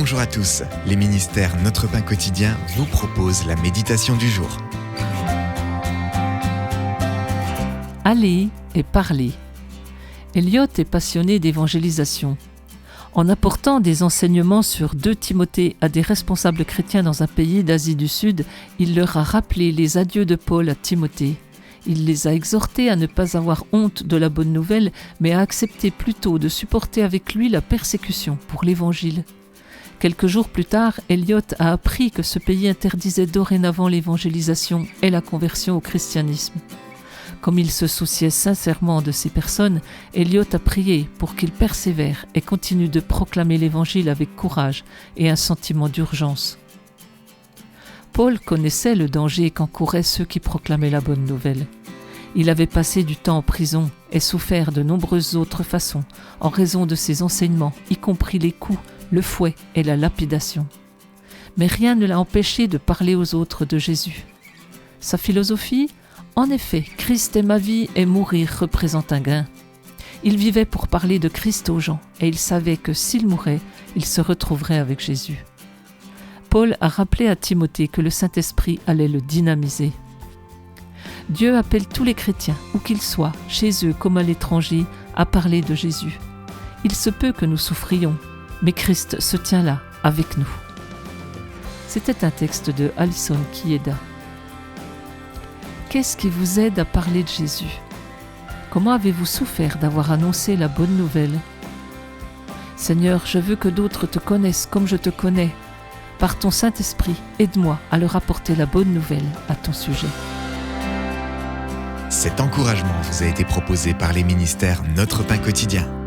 Bonjour à tous, les ministères Notre Pain Quotidien vous proposent la méditation du jour. Aller et parler. Eliot est passionné d'évangélisation. En apportant des enseignements sur 2 Timothée à des responsables chrétiens dans un pays d'Asie du Sud, il leur a rappelé les adieux de Paul à Timothée. Il les a exhortés à ne pas avoir honte de la bonne nouvelle, mais à accepter plutôt de supporter avec lui la persécution pour l'Évangile. Quelques jours plus tard, Eliot a appris que ce pays interdisait dorénavant l'évangélisation et la conversion au christianisme. Comme il se souciait sincèrement de ces personnes, Eliot a prié pour qu'ils persévèrent et continuent de proclamer l'Évangile avec courage et un sentiment d'urgence. Paul connaissait le danger qu'encouraient ceux qui proclamaient la bonne nouvelle. Il avait passé du temps en prison et souffert de nombreuses autres façons en raison de ses enseignements, y compris les coups, le fouet et la lapidation. Mais rien ne l'a empêché de parler aux autres de Jésus. Sa philosophie ? En effet, Christ est ma vie et mourir représente un gain. Il vivait pour parler de Christ aux gens et il savait que s'il mourait, il se retrouverait avec Jésus. Paul a rappelé à Timothée que le Saint-Esprit allait le dynamiser. Dieu appelle tous les chrétiens, où qu'ils soient, chez eux comme à l'étranger, à parler de Jésus. Il se peut que nous souffrions, mais Christ se tient là, avec nous. C'était un texte de Alison Kieda. Qu'est-ce qui vous aide à parler de Jésus ? Comment avez-vous souffert d'avoir annoncé la bonne nouvelle ? Seigneur, je veux que d'autres te connaissent comme je te connais. Par ton Saint-Esprit, aide-moi à leur apporter la bonne nouvelle à ton sujet. Cet encouragement vous a été proposé par les ministères Notre Pain Quotidien.